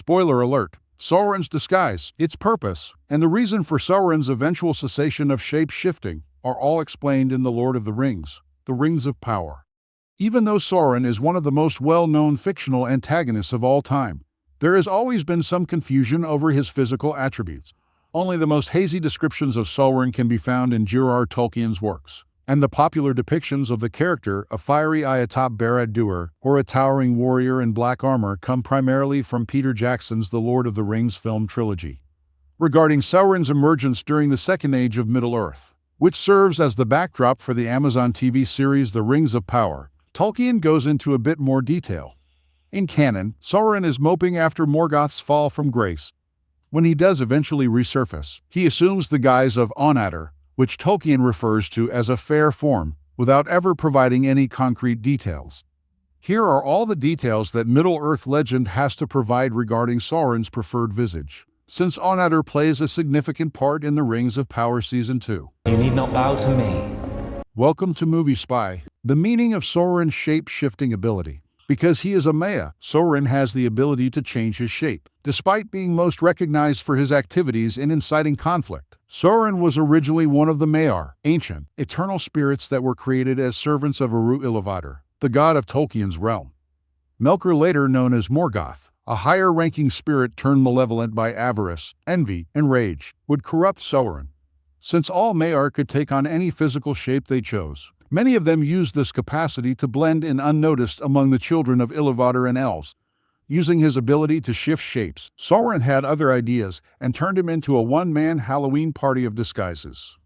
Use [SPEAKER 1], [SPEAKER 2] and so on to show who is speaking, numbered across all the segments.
[SPEAKER 1] Spoiler alert. Sauron's disguise, its purpose, and the reason for Sauron's eventual cessation of shape-shifting are all explained in The Lord of the Rings, The Rings of Power. Even though Sauron is one of the most well-known fictional antagonists of all time, there has always been some confusion over his physical attributes. Only the most hazy descriptions of Sauron can be found in J.R.R. Tolkien's works, and the popular depictions of the character, a fiery eye atop Barad-dûr, or a towering warrior in black armor, come primarily from Peter Jackson's The Lord of the Rings film trilogy. Regarding Sauron's emergence during the Second Age of Middle-earth, which serves as the backdrop for the Amazon TV series The Rings of Power, Tolkien goes into a bit more detail. In canon, Sauron is moping after Morgoth's fall from grace. When he does eventually resurface, he assumes the guise of ANNATAR, which Tolkien refers to as a fair form, without ever providing any concrete details. Here are all the details that Middle-earth legend has to provide regarding Sauron's preferred visage, since ANNATAR plays a significant part in The Rings of Power Season 2.
[SPEAKER 2] You need not bow to me.
[SPEAKER 1] Welcome to Movie Spy. The meaning of Sauron's shape-shifting ability. Because he is a Maya, Sauron has the ability to change his shape. Despite being most recognized for his activities in inciting conflict, Sauron was originally one of the Maiar, ancient, eternal spirits that were created as servants of Eru-Iluvatar, the god of Tolkien's realm. Melkor, later known as Morgoth, a higher-ranking spirit turned malevolent by avarice, envy, and rage, would corrupt Sauron. Since all Maiar could take on any physical shape they chose, many of them used this capacity to blend in unnoticed among the children of Iluvatar and elves. Using his ability to shift shapes, Sauron had other ideas and turned him into a one-man Halloween party of disguises.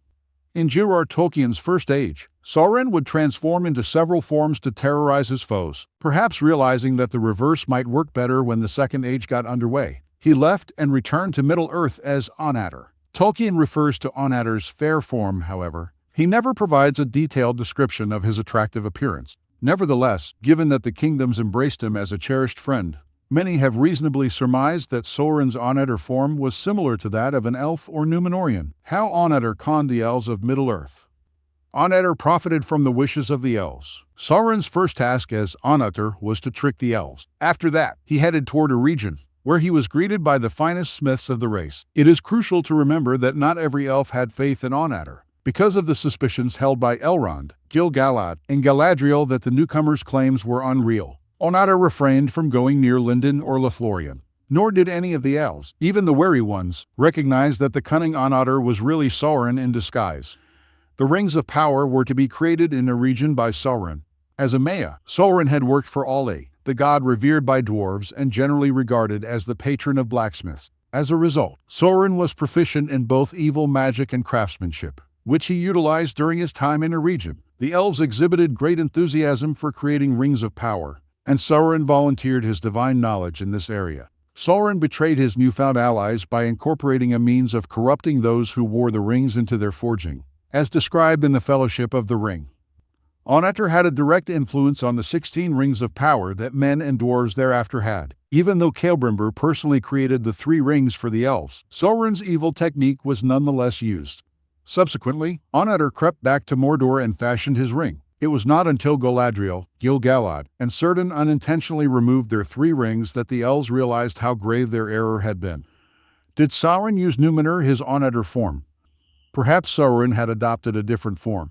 [SPEAKER 1] In J.R.R. Tolkien's First Age, Sauron would transform into several forms to terrorize his foes. Perhaps realizing that the reverse might work better when the Second Age got underway, he left and returned to Middle-earth as ANNATAR. Tolkien refers to ANNATAR's fair form, however. He never provides a detailed description of his attractive appearance. Nevertheless, given that the kingdoms embraced him as a cherished friend, many have reasonably surmised that Sauron's ANNATAR form was similar to that of an elf or Númenórean. How ANNATAR conned the elves of Middle-earth. ANNATAR profited from the wishes of the elves. Sauron's first task as ANNATAR was to trick the elves. After that, he headed toward a region where he was greeted by the finest smiths of the race. It is crucial to remember that not every elf had faith in ANNATAR, because of the suspicions held by Elrond, Gil-galad, and Galadriel that the newcomers' claims were unreal. ANNATAR refrained from going near Lindon or Lothlorien. Nor did any of the elves, even the wary ones, recognize that the cunning ANNATAR was really Sauron in disguise. The Rings of Power were to be created in a region by Sauron. As a Maya, Sauron had worked for Alle, the god revered by dwarves and generally regarded as the patron of blacksmiths. As a result, Sauron was proficient in both evil magic and craftsmanship, which he utilized during his time in a region. The elves exhibited great enthusiasm for creating Rings of Power, and Sauron volunteered his divine knowledge in this area. Sauron betrayed his newfound allies by incorporating a means of corrupting those who wore the rings into their forging, as described in the Fellowship of the Ring. ANNATAR had a direct influence on the 16 Rings of Power that men and dwarves thereafter had. Even though Celebrimbor personally created the 3 rings for the elves, Sauron's evil technique was nonetheless used. Subsequently, ANNATAR crept back to Mordor and fashioned his ring. It was not until Galadriel, Gil-galad, and Círdan unintentionally removed their 3 rings that the elves realized how grave their error had been. Did Sauron use Númenor, his ANNATAR form? Perhaps Sauron had adopted a different form.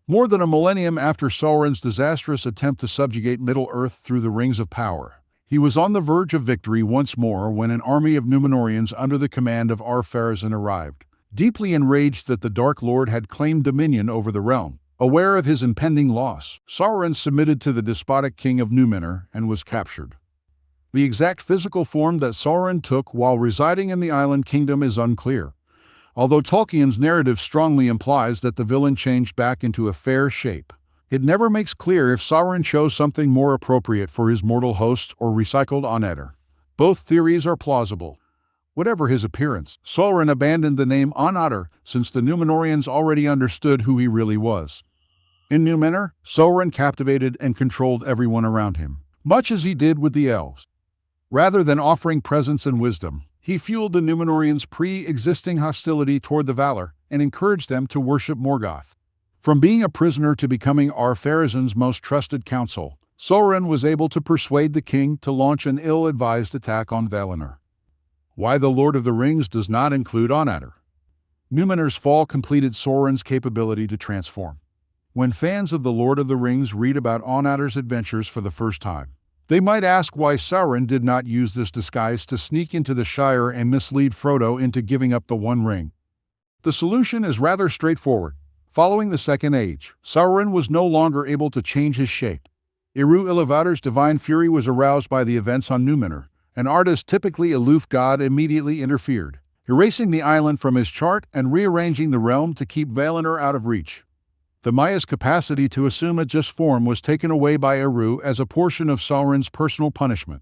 [SPEAKER 1] More than a millennium after Sauron's disastrous attempt to subjugate Middle-earth through the Rings of Power, he was on the verge of victory once more when an army of Númenóreans under the command of Ar-Pharazôn arrived. Deeply enraged that the Dark Lord had claimed dominion over the realm, aware of his impending loss, Sauron submitted to the despotic king of Númenor and was captured. The exact physical form that Sauron took while residing in the island kingdom is unclear, although Tolkien's narrative strongly implies that the villain changed back into a fair shape. It never makes clear if Sauron chose something more appropriate for his mortal host or recycled ANNATAR. Both theories are plausible. Whatever his appearance, Sauron abandoned the name ANNATAR since the Númenóreans already understood who he really was. In Númenor, Sauron captivated and controlled everyone around him, much as he did with the elves. Rather than offering presence and wisdom, he fueled the Númenóreans' pre-existing hostility toward the Valar and encouraged them to worship Morgoth. From being a prisoner to becoming Ar-Pharazôn's most trusted counsel, Sauron was able to persuade the king to launch an ill-advised attack on Valinor. Why the Lord of the Rings does not include ANNATAR. Numenor's fall completed Sauron's capability to transform. When fans of The Lord of the Rings read about ANNATAR's adventures for the first time, they might ask why Sauron did not use this disguise to sneak into the Shire and mislead Frodo into giving up the One Ring. The solution is rather straightforward. Following the Second Age, Sauron was no longer able to change his shape. Eru Ilúvatar's divine fury was aroused by the events on Númenor. An artist, typically aloof god, immediately interfered, erasing the island from his chart and rearranging the realm to keep Valinor out of reach. The Maya's capacity to assume a just form was taken away by Eru as a portion of Sauron's personal punishment.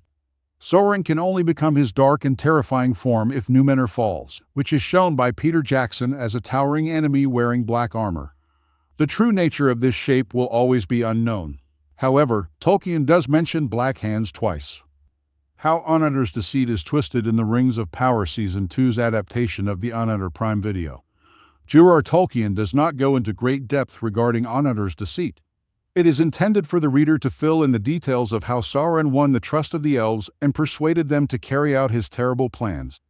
[SPEAKER 1] Sauron can only become his dark and terrifying form if Númenor falls, which is shown by Peter Jackson as a towering enemy wearing black armor. The true nature of this shape will always be unknown. However, Tolkien does mention Black Hands twice. How ANNATAR's deceit is twisted in the Rings of Power Season 2's adaptation of the ANNATAR Prime Video. J.R.R. Tolkien does not go into great depth regarding ANNATAR's deceit. It is intended for the reader to fill in the details of how Sauron won the trust of the elves and persuaded them to carry out his terrible plans.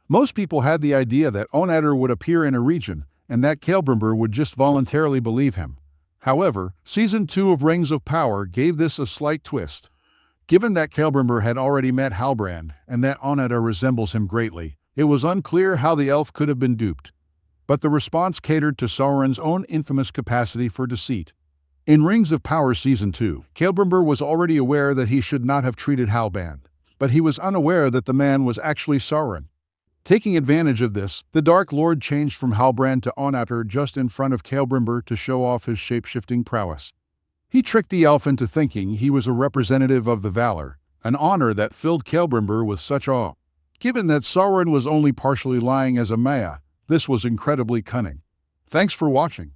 [SPEAKER 1] Most people had the idea that ANNATAR would appear in a region, and that Celebrimbor would just voluntarily believe him. However, Season 2 of Rings of Power gave this a slight twist. Given that Celebrimbor had already met Halbrand, and that ANNATAR resembles him greatly, it was unclear how the elf could have been duped. But the response catered to Sauron's own infamous capacity for deceit. In Rings of Power Season 2, Celebrimbor was already aware that he should not have treated Halbrand, but he was unaware that the man was actually Sauron. Taking advantage of this, the Dark Lord changed from Halbrand to ANNATAR just in front of Celebrimbor to show off his shape-shifting prowess. He tricked the elf into thinking he was a representative of the Valar, an honor that filled Celebrimbor with such awe. Given that Sauron was only partially lying as a Maya, this was incredibly cunning. Thanks for watching.